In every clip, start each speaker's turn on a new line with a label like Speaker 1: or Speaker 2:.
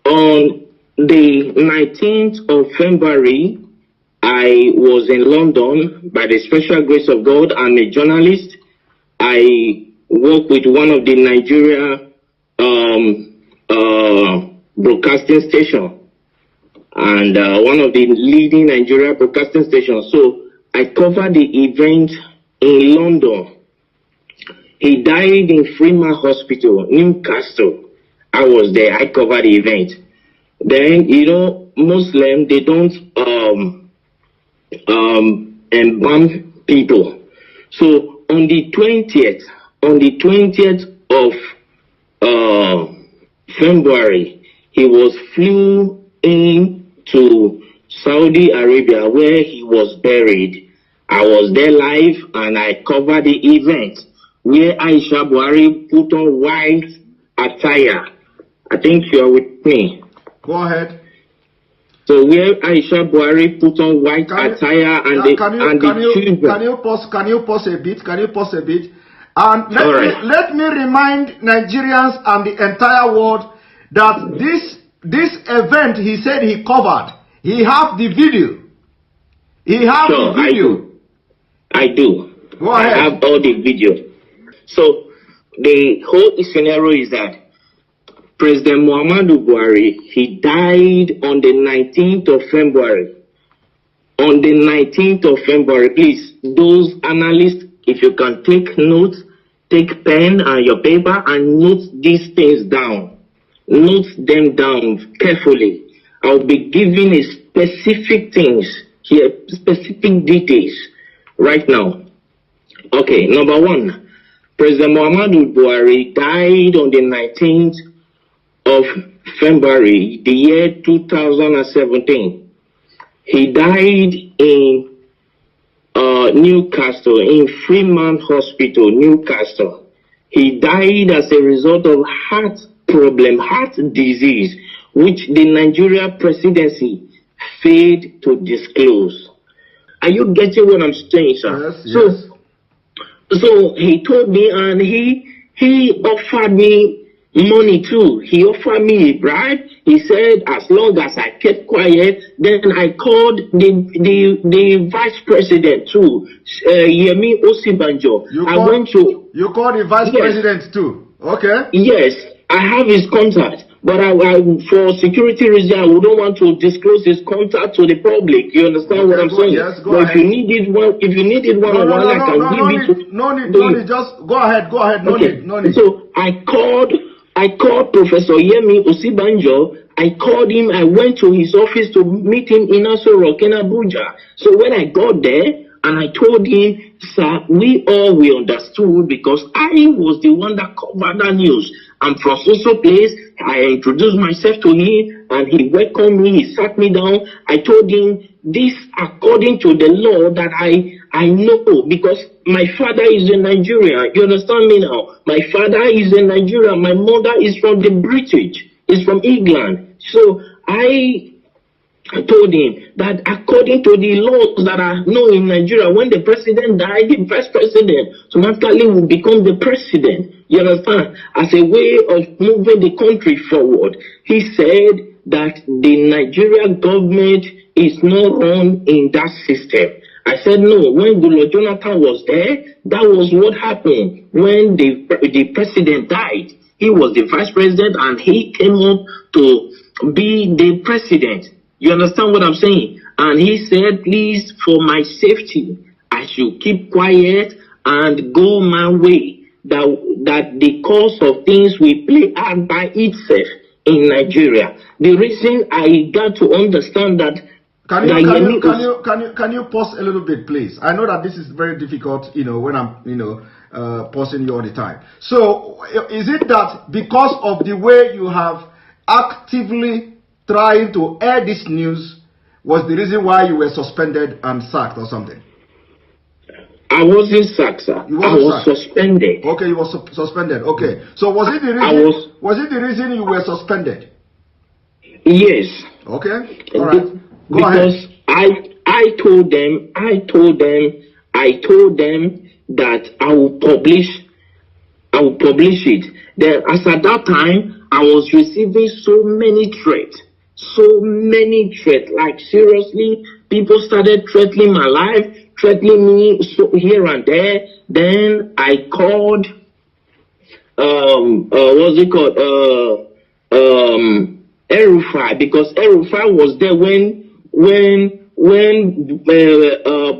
Speaker 1: On the 19th of February, I was in London by the special grace of God. I'm a journalist. I work with one of the Nigeria broadcasting station and one of the leading Nigeria broadcasting stations. So I covered the event in London. He died in Freeman Hospital, Newcastle. I was there. I covered the event. Then, you know, Muslim, they don't embalm people. So on the 20th of February, he was flew in to Saudi Arabia where he was buried. I was there live and I covered the event where Aisha Buhari put on white attire. I think you are with me.
Speaker 2: Go ahead.
Speaker 1: So where Aisha Buhari put on white attire and the children.
Speaker 2: Can you pause a bit? Can you pause a bit? And let me remind Nigerians and the entire world that this event he said he covered, he have the video. He have the video.
Speaker 1: I do.
Speaker 2: Go ahead.
Speaker 1: I have all the video. So the whole scenario is that President Muhammadu Buhari, he died on the 19th of February. On the 19th of February, please, those analysts, if you can take notes, take pen and your paper and note these things down. Note them down carefully. I'll be giving a specific things here, specific details right now. Okay, number one, President Muhammadu Buhari died on the 19th of February, the year 2017. He died in Newcastle, in Freeman Hospital, Newcastle. He died as a result of heart problem, heart disease, which the Nigeria presidency failed to disclose. Are you getting what I'm saying, sir?
Speaker 2: Yes,
Speaker 1: So he told me, and he offered me money too. He offered me a bribe. He said, as long as I kept quiet, then I called the vice president too, Yemi Osibanjo.
Speaker 2: You called the vice president too? Okay.
Speaker 1: Yes, I have his contact, but I for security reasons, I wouldn't want to disclose his contact to the public. You understand what I'm saying?
Speaker 2: Yes, go ahead.
Speaker 1: If you needed one, I can give it to.
Speaker 2: No need. Just go ahead. No need.
Speaker 1: So I called Professor Yemi Osibanjo. I called him. I went to his office to meet him in Aso Rock in Abuja. So when I got there and I told him, sir, we understood because I was the one that covered that news. I'm from so place. I introduced myself to him and he welcomed me. He sat me down. I told him this according to the law that I know because my father is in Nigeria. You understand me now? My father is in Nigeria. My mother is from the British. Is from England. So I told him that according to the laws that I know in Nigeria, when the president died, the vice president automatically will become the president. You understand? As a way of moving the country forward. He said that the Nigerian government is not run in that system. I said no. When Goodluck Jonathan was there, that was what happened. When the president died, he was the vice president and he came up to be the president. You understand what I'm saying? And he said, please, for my safety, I should keep quiet and go my way. That the course of things will play out by itself in Nigeria. The reason I got to understand that.
Speaker 2: Can you pause a little bit, please? I know that this is very difficult, when I'm, pausing you all the time. So, is it that because of the way you have actively trying to air this news was the reason why you were suspended and sacked or something?
Speaker 1: I wasn't sacked, sir. I was suspended.
Speaker 2: Okay, you were suspended. Okay. So was it the reason? Was it the reason you were suspended?
Speaker 1: Yes.
Speaker 2: Okay. All right. Go
Speaker 1: ahead. I told them that I will publish it. Then, as at that time, I was receiving so many threats. Like, seriously, people started threatening my life, threatening me here and there. Then I called, what's it called? El-Rufai, because El-Rufai was there when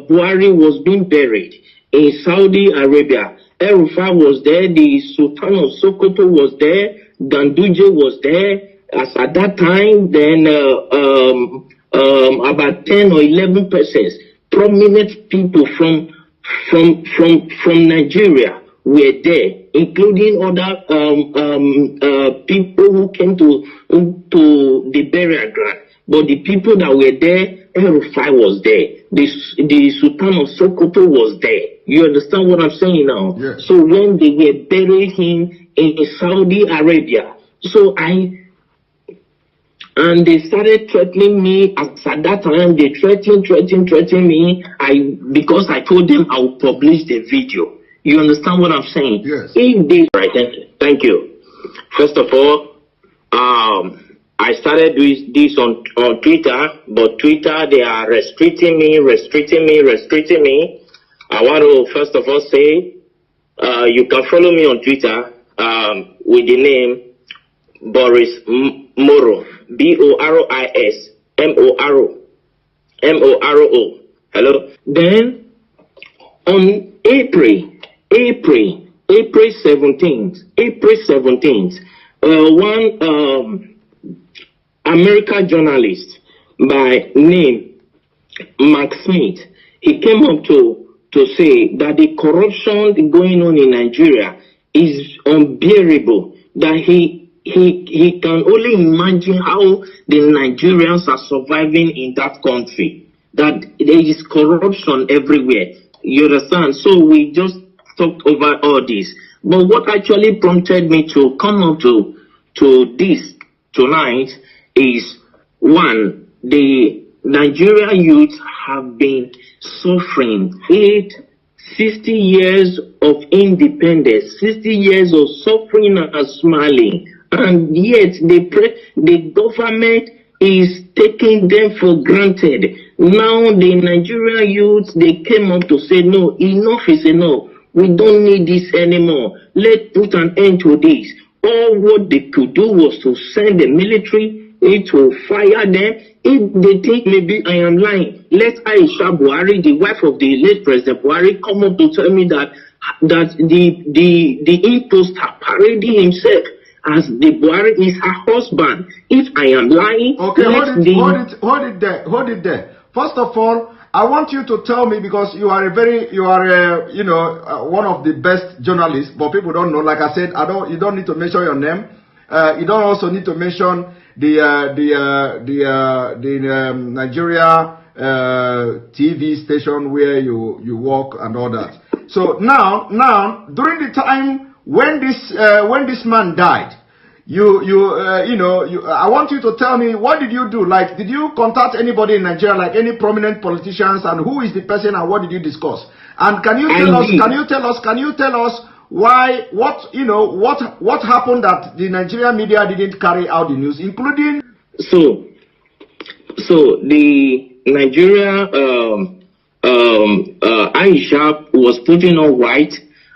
Speaker 1: Buhari was being buried in Saudi Arabia. El-Rufai was there, the Sultan of Sokoto was there, Ganduje was there. As at that time, then about 10 or 11 persons, prominent people from Nigeria were there, including other people who came to the burial ground. But the people that were there, El-Rufai was there. The Sultan of Sokoto was there. You understand what I'm saying now?
Speaker 2: Yes.
Speaker 1: So when they were burying him in Saudi Arabia, and they started threatening me. At that time, they threatened me. Because I told them I would publish the video. You understand what I'm saying?
Speaker 2: Yes.
Speaker 1: Right. Thank you. First of all, I started doing this on Twitter, but Twitter, they are restricting me. I want to first of all say, you can follow me on Twitter with the name Boris Moro, Boris Moro. Hello. Then on April 17th, one American journalist by name Mark Smith, he came up to say that the corruption going on in Nigeria is unbearable, that he can only imagine how the Nigerians are surviving in that country, that there is corruption everywhere. You understand? So we just talked over all this. But what actually prompted me to come up to this tonight is, one, the Nigerian youth have been suffering 60 years of independence, 60 years of suffering and smiling. And yet the government is taking them for granted. Now the Nigerian youth, they came up to say, no, enough is enough. We don't need this anymore. Let's put an end to this. All what they could do was to send the military to fire them. If they think maybe I am lying, let Aisha Buhari, the wife of the late President Buhari, come up to tell me that the imposter parading himself as the Buhari is her husband. If I am lying,
Speaker 2: okay, hold it there. First of all, I want you to tell me, because you are one of the best journalists, but people don't know. Like I said, you don't need to mention your name. You don't also need to mention the Nigeria TV station where you work and all that. So now during the time when this man died, I want you to tell me, what did you do? Like, did you contact anybody in Nigeria, like any prominent politicians, and who is the person and what did you discuss? And can you tell us why, what happened that the Nigerian media didn't carry out the news, including?
Speaker 1: So the Nigeria Aisha was putting on white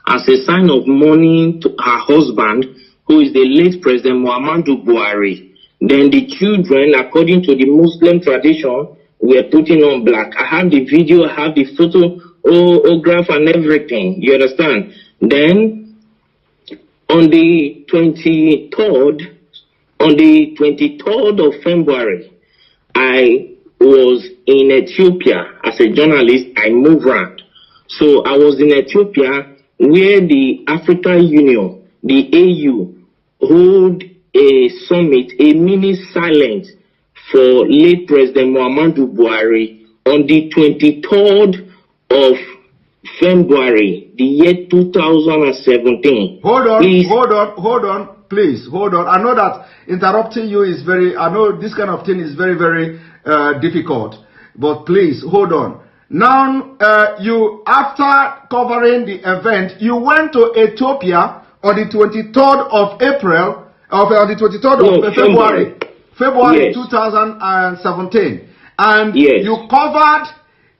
Speaker 1: as a sign of mourning to her husband, who is the late President Muhammadu Buhari. Then the children, according to the Muslim tradition, were putting on black. I have the video, I have the photograph and everything. You understand? Then on the 23rd of February, I was in Ethiopia as a journalist. I moved around. So I was in Ethiopia, where the African Union, the AU, hold a summit, a mini silence for late President Muhammadu Buhari on the 23rd of February, the year 2017.
Speaker 2: Hold on,
Speaker 1: Please.
Speaker 2: hold on, please, hold on. I know that interrupting you is I know this kind of thing is very, very difficult. But please, hold on. Now, you, after covering the event, you went to Ethiopia on the 23rd of April, on the 23rd of February
Speaker 1: yes.
Speaker 2: 2017. And
Speaker 1: yes.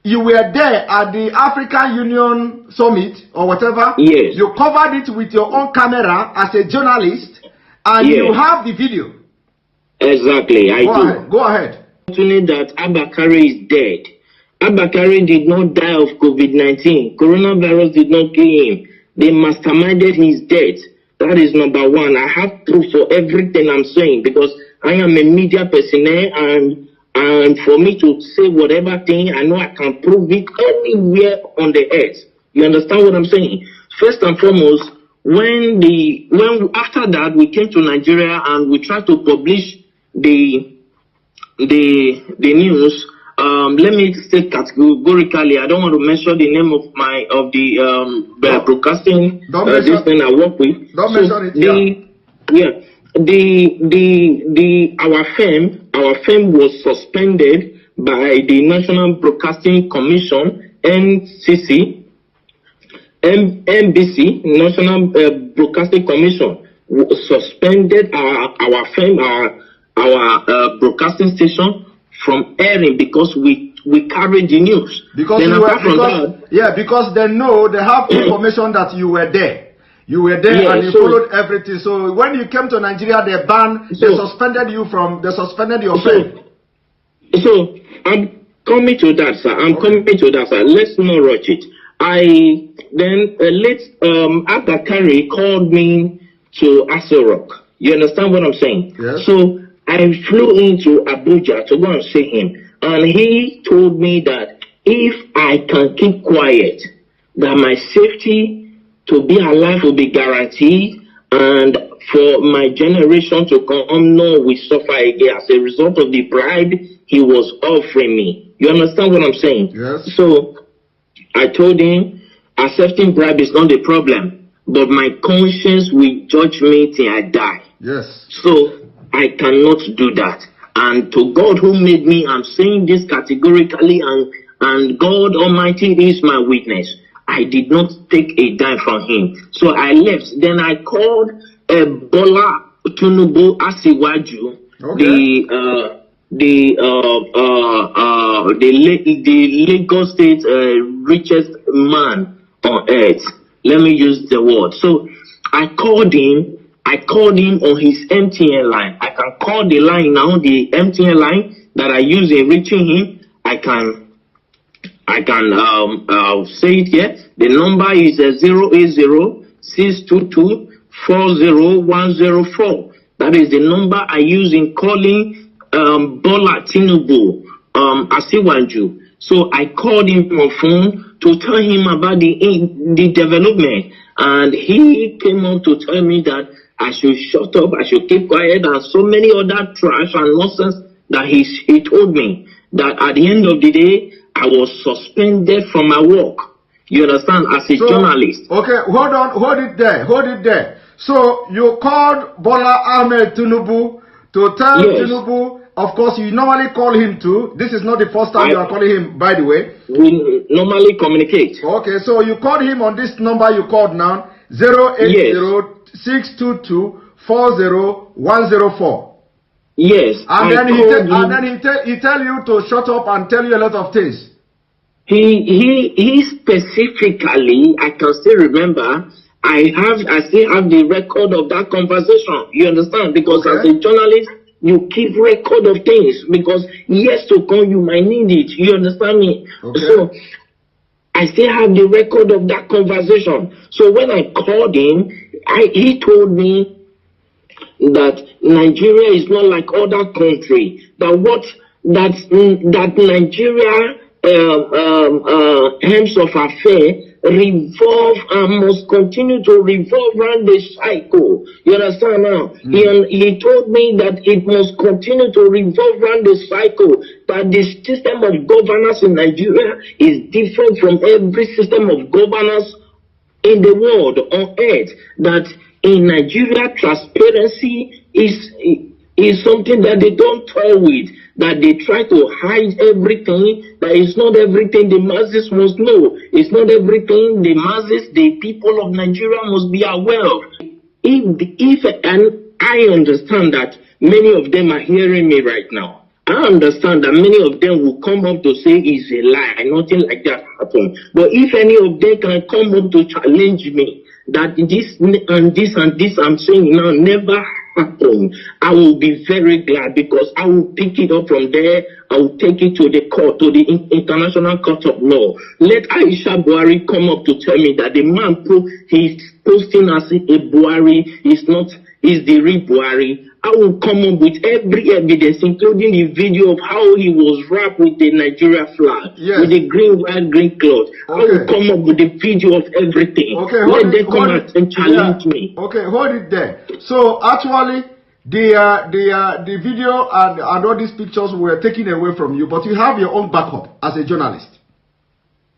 Speaker 2: you were there at the African Union Summit or whatever.
Speaker 1: Yes.
Speaker 2: You covered it with your own camera as a journalist, and
Speaker 1: yes.
Speaker 2: you have the video.
Speaker 1: Exactly, I do.
Speaker 2: Go ahead.
Speaker 1: Fortunate that Abakari is dead. Abakari did not die of COVID-19. Coronavirus did not kill him. They masterminded his death. That is number one. I have proof for everything I'm saying because I am a media personnel, and for me to say whatever thing, I know I can prove it anywhere on the earth. You understand what I'm saying? First and foremost, when after that we came to Nigeria and we tried to publish the news. Let me say categorically, I don't want to mention the name of the broadcasting this thing I work with.
Speaker 2: Don't mention it.
Speaker 1: Our firm was suspended by the National Broadcasting Commission, NCC, NBC, National Broadcasting Commission, suspended our firm, our broadcasting station from airing because we carried the news.
Speaker 2: Because they know, they have information that you were there. You were there, yeah, and you followed everything. So when you came to Nigeria, they suspended your firm.
Speaker 1: So I'm coming to that, sir. Let's not rush it. Abakari called me to Aso. You understand what I'm saying?
Speaker 2: Yes.
Speaker 1: So I flew into Abuja to go and see him, and he told me that if I can keep quiet, that my safety to be alive will be guaranteed, and for my generation to come, no, we suffer again as a result of the bribe he was offering me. You understand what I'm saying?
Speaker 2: Yes.
Speaker 1: So I told him, accepting bribe is not the problem, but my conscience will judge me till I die.
Speaker 2: Yes.
Speaker 1: So I cannot do that. And to God who made me, I'm saying this categorically, and God Almighty is my witness. I did not take a dime from him. So I left. Then I called Bola Tinubu Asiwaju, the Lagos State richest man on earth. Let me use the word. So I called him on his MTN line. I can call the line now, the MTN line that I use in reaching him. I can say it here. The number is 080-622-40104. That is the number I use in calling Bola Tinubu Asiwaju. So I called him on phone to tell him about the development, and he came on to tell me that I should shut up, I should keep quiet, and so many other trash and nonsense that he told me. That at the end of the day, I was suspended from my work. You understand? As a journalist.
Speaker 2: Okay, hold it there. So you called Bola Ahmed Tinubu to tell Tinubu, of course you normally call him too. This is not the first time you are calling him, by the way.
Speaker 1: We normally communicate.
Speaker 2: Okay, so you called him on this number you called now, 080-622-40104.
Speaker 1: Yes.
Speaker 2: And then he tell you to shut up and tell you a lot of things.
Speaker 1: He specifically, I can still remember, I still have the record of that conversation. You understand? Because as a journalist, you keep record of things because years to come you might need it. You understand me?
Speaker 2: Okay.
Speaker 1: So I still have the record of that conversation. So when I called him, he told me that Nigeria is not like other countries. That Nigeria hemps of affair revolve and must continue to revolve around the cycle. You understand now? He told me that it must continue to revolve around the cycle, that the system of governance in Nigeria is different from every system of governance in the world, on earth, that in Nigeria transparency is something that they don't toy with, that they try to hide everything, that it's not everything the masses must know. It's not everything the masses, the people of Nigeria must be aware of. And I understand that many of them are hearing me right now. I understand that many of them will come up to say it's a lie, nothing like that happened. But if any of them can come up to challenge me that this and this and this I'm saying now never happened, I will be very glad, because I will pick it up from there. I will take it to the court, to the International Court of Law. Let Aisha Buhari come up to tell me that the man he's posting as a Buhari is the real Buhari. I will come up with every evidence, including the video of how he was wrapped with the Nigeria flag, with the green, white, green cloth. Okay. I will come up with the video of everything. Okay, let them come out and challenge me.
Speaker 2: Okay, hold it there. So actually, the video and all these pictures were taken away from you, but you have your own backup as a journalist.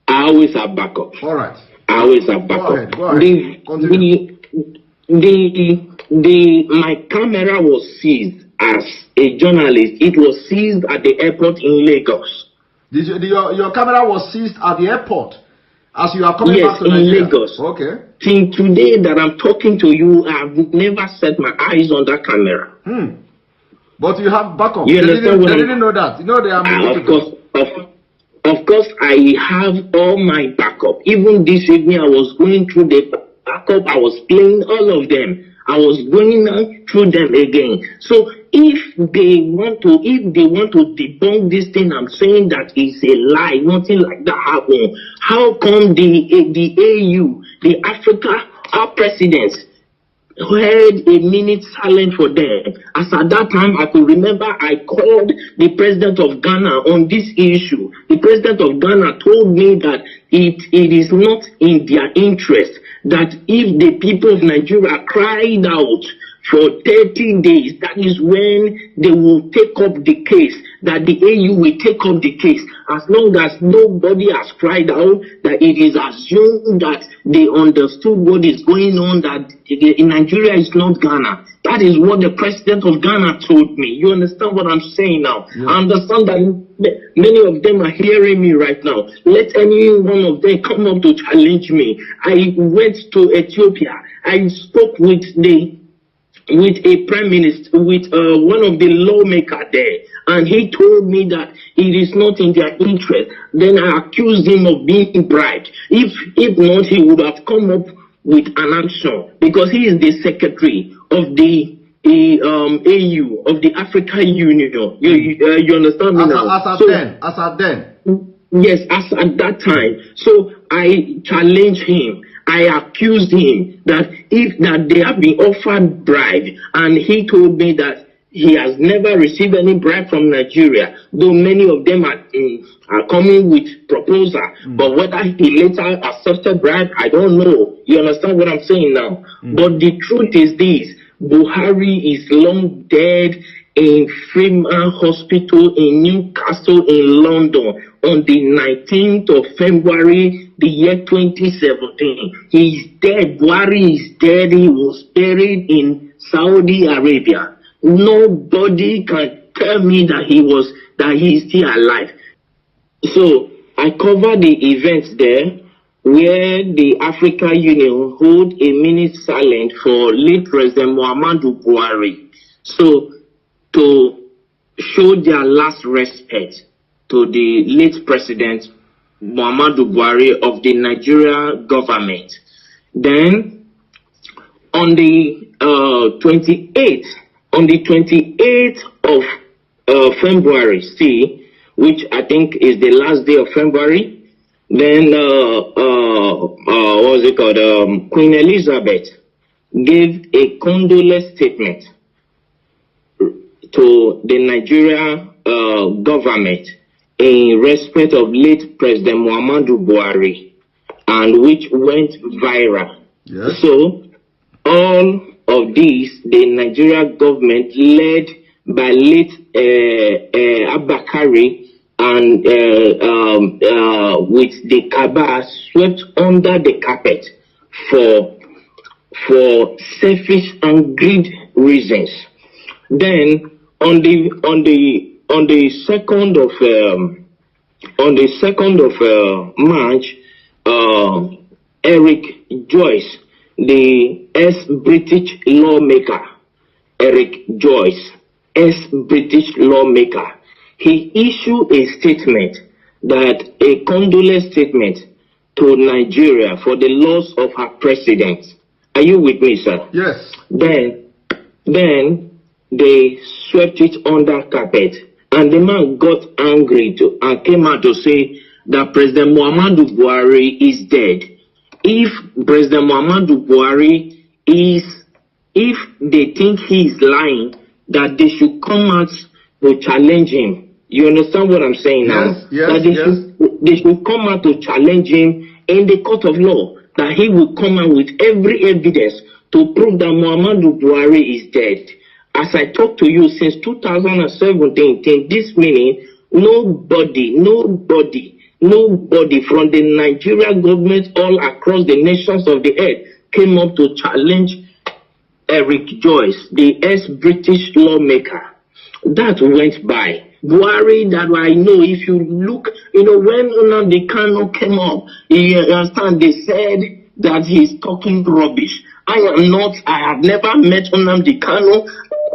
Speaker 1: I always have backup.
Speaker 2: All right.
Speaker 1: I always have backup.
Speaker 2: Go ahead. Continue.
Speaker 1: My camera was seized as a journalist. It was seized at the airport in Lagos.
Speaker 2: Your camera was seized at the airport as you are coming back to Nigeria?
Speaker 1: Yes, in Lagos.
Speaker 2: Okay.
Speaker 1: Till today that I'm talking to you, I've never set my eyes on that camera.
Speaker 2: But you have backup.
Speaker 1: You
Speaker 2: they didn't know that. You know they are
Speaker 1: Of course, I have all my backup. Even this evening, I was going through the backup. I was playing all of them. I was going through them again. So if they want to debunk this thing, I'm saying that it's a lie. Nothing like that happened. How come the AU, the Africa, our presidents, had a minute silent for them? As at that time, I could remember I called the president of Ghana on this issue. The president of Ghana told me that it is not in their interest, that if the people of Nigeria cried out for 30 days, that is when they will take up the case, that the AU will take up the case. As long as nobody has cried out, that it is assumed that they understood what is going on, that in Nigeria is not Ghana. That is what the president of Ghana told me. You understand what I'm saying now? Yeah. I understand that many of them are hearing me right now. Let any one of them come up to challenge me. I went to Ethiopia. I spoke with a prime minister, with one of the lawmakers there, and he told me that it is not in their interest. Then I accused him of being bribed. If not, he would have come up with an action, because he is the secretary of the AU, of the African Union. You understand me now?
Speaker 2: As at then.
Speaker 1: Yes, as at that time. So I challenged him. I accused him that they have been offered bribe, and he told me that he has never received any bribe from Nigeria, though many of them are coming with proposal. But whether he later accepted bribe, I don't know. You understand what I'm saying now? But the truth is this: Buhari is long dead in Freeman Hospital in Newcastle in London on the 19th of February, the year 2017. He's dead. Buhari is dead. He was buried in Saudi Arabia. Nobody can tell me that he's still alive. So I covered the events there where the African Union hold a minute silent for late President Muhammadu Buhari. So to show their last respect to the late President Muhammadu Buhari of the Nigeria government. Then on the 28th of February, which I think is the last day of February, then Queen Elizabeth gave a condolence statement to the Nigeria government in respect of late President Muhammadu Buhari. and which went viral.
Speaker 2: Yes.
Speaker 1: So all of these, the Nigeria government led by late Abakari and with the Kaaba swept under the carpet for selfish and greed reasons. Then on the 2nd of March, Eric Joyce, the ex-British lawmaker, ex-British lawmaker, he issued a statement, that a condolence statement to Nigeria for the loss of her president. Are you with me, sir?
Speaker 2: Yes.
Speaker 1: Then they swept it under carpet, and the man got angry and came out to say that President Muhammadu Buhari is dead. If President Muhammadu Buhari if they think he is lying, that they should come out to challenge him. You understand what I'm saying now?
Speaker 2: Yes,
Speaker 1: they should come out to challenge him in the court of law, that he will come out with every evidence to prove that Muhammadu Buhari is dead. As I talk to you since 2017, till this minute, nobody from the Nigerian government all across the nations of the earth came up to challenge Eric Joyce, the ex-British lawmaker. That went by. Buhari, that I know, if you look, when Nnamdi Kanu came up, you understand, they said that he's talking rubbish. I have never met Nnamdi Kanu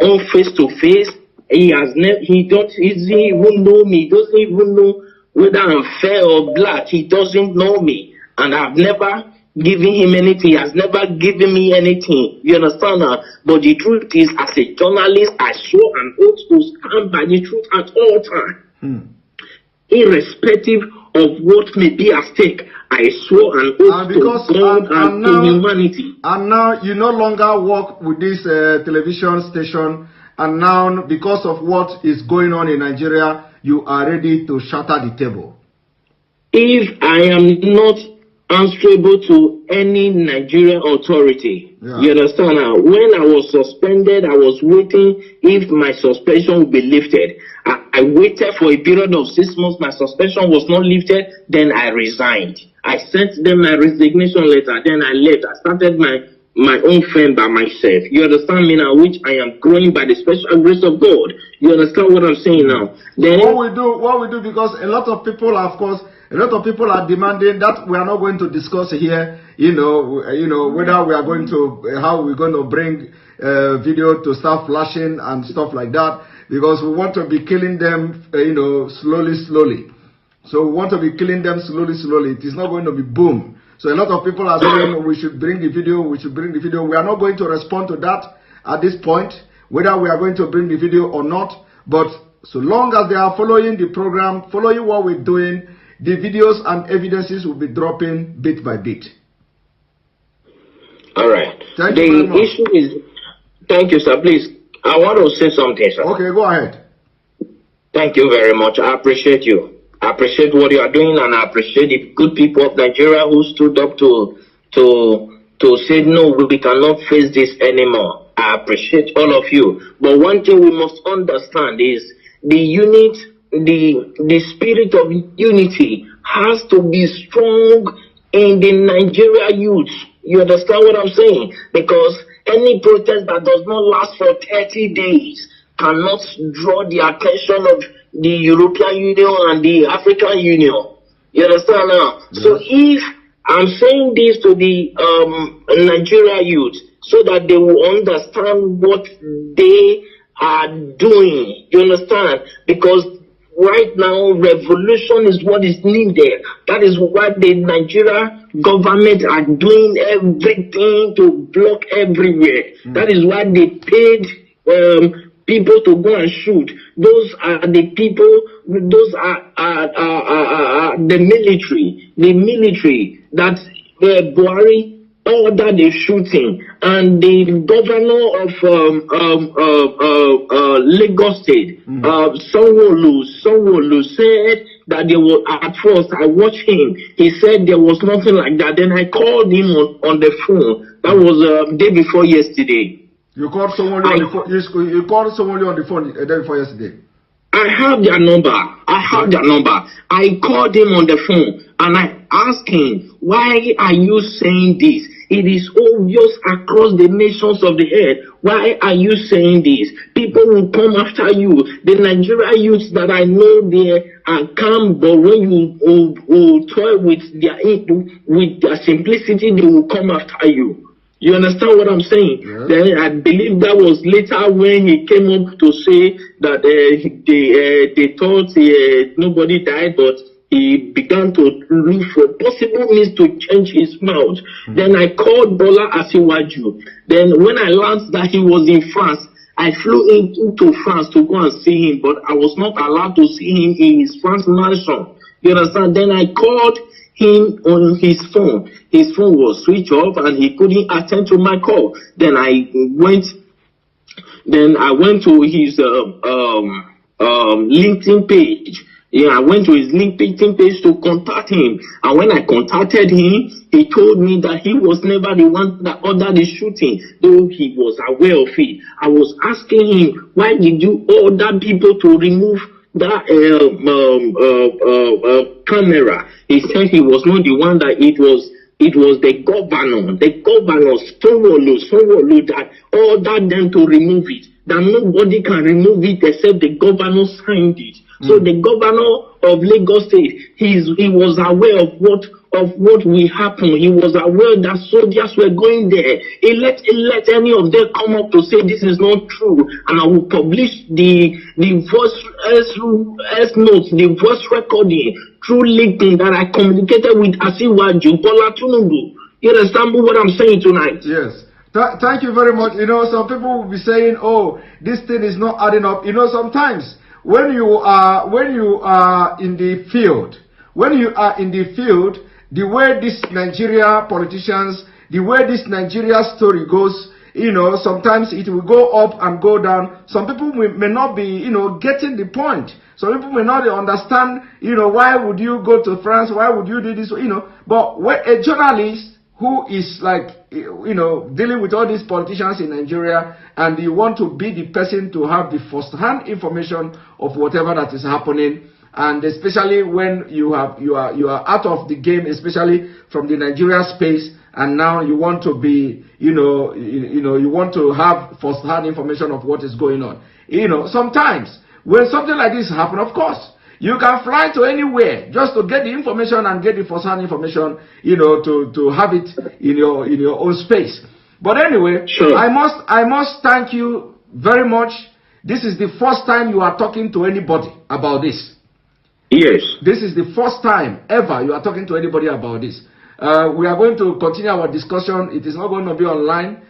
Speaker 1: on face to face. He doesn't even know me. He doesn't even know whether I'm fair or black. He doesn't know me. And I've never given him anything. He has never given me anything. You understand now? But the truth is, as a journalist, I swore an oath to stand by the truth at all times. Irrespective of what may be at stake, I swore an oath to God and to humanity.
Speaker 2: And now you no longer work with this television station, and now because of what is going on in Nigeria, you are ready to shatter the table.
Speaker 1: If I am not answerable to any Nigerian authority, you understand now? When I was suspended, I was waiting if my suspension would be lifted. I waited for a period of 6 months. My suspension was not lifted. Then I resigned. I sent them my resignation letter. Then I left. I started my own firm by myself. You understand me now? Which I am growing by the special grace of God. You understand what I'm saying now? Then
Speaker 2: what we do, because a lot of people, of course, a lot of people are demanding that we are not going to discuss here, whether we are going to, how we're going to bring video to start flashing and stuff like that, because we want to be killing them, slowly. So we want to be killing them slowly. It is not going to be boom. So a lot of people are saying we should bring the video, We are not going to respond to that at this point, whether we are going to bring the video or not. But so long as they are following the program, following what we're doing, the videos and evidences will be dropping bit by bit.
Speaker 1: All right.
Speaker 2: Thank you very much.
Speaker 1: Issue is, thank you, sir. Please, I want to say something, sir.
Speaker 2: Okay, go ahead.
Speaker 1: Thank you very much. I appreciate you. I appreciate what you are doing, and I appreciate the good people of Nigeria who stood up to say, no, we cannot face this anymore. I appreciate all of you. But one thing we must understand is the spirit of unity has to be strong in the Nigeria youth. You understand what I'm saying? Because any protest that does not last for 30 days cannot draw the attention of the European Union and the African Union. You understand now? Yes. So if I'm saying this to the Nigeria youth, so that they will understand what they are doing. You understand? Because right now, revolution is what is needed. That is why the Nigeria government are doing everything to block everywhere. That is why they paid people to go and shoot. Those are the people, those are the military. The military that Buhari ordered the shooting, and the governor of Lagos State, Sanwo-Olu said that there was, at first I watched him. He said there was nothing like that. Then I called him on the phone. That was day before yesterday.
Speaker 2: You called someone on the phone. You called someone on the phone the day before yesterday.
Speaker 1: I have their number. I called him on the phone and I asked him, why are you saying this? It is obvious across the nations of the earth. Why are you saying this? People will come after you. The Nigerian youths that I know there are calm, but when you toy with their simplicity, they will come after you. You understand what I'm saying?
Speaker 2: Yeah.
Speaker 1: Then I believe that was later when he came up to say that they thought nobody died, but he began to look for possible means to change his mouth. Then I called Bola Asiwaju. Then when I learned that he was in France, I flew into France to go and see him, but I was not allowed to see him in his France mansion. You understand? Then I called him on his phone. His phone was switched off and he couldn't attend to my call. Then I went to his LinkedIn page. Yeah, I went to his LinkedIn page to contact him. And when I contacted him, he told me that he was never the one that ordered the shooting, though he was aware of it. I was asking him, why did you order people to remove that camera? He said he was not the one, that it was the governor Sanwo-Olu that ordered them to remove it, that nobody can remove it except the governor signed it. So the governor of Lagos State, he was aware of what will happen. He was aware that soldiers were going there. He let any of them come up to say this is not true, and I will publish the voice notes, the voice recording through LinkedIn that I communicated with Asiwaju Bola Tinubu. You understand what I'm saying tonight?
Speaker 2: Yes. Thank you very much. You know, some people will be saying, "Oh, this thing is not adding up." You know, sometimes when you are in the field, the way this Nigeria politicians, the way this Nigeria story goes, you know, sometimes it will go up and go down. Some people may not be, you know, getting the point. Some people may not understand, you know, why would you go to France? Why would you do this? You know, but when a journalist who is like, you know, dealing with all these politicians in Nigeria, and you want to be the person to have the first-hand information of whatever that is happening, and especially when you are out of the game, especially from the Nigeria space, and now you want to be, you want to have first-hand information of what is going on. You know, sometimes when something like this happens, of course, you can fly to anywhere just to get the information and get the first-hand information, you know, to have it in your own space. But anyway,
Speaker 1: sure.
Speaker 2: I must thank you very much. This is the first time you are talking to anybody about this.
Speaker 1: Yes.
Speaker 2: This is the first time ever you are talking to anybody about this. We are going to continue our discussion. It is not going to be online.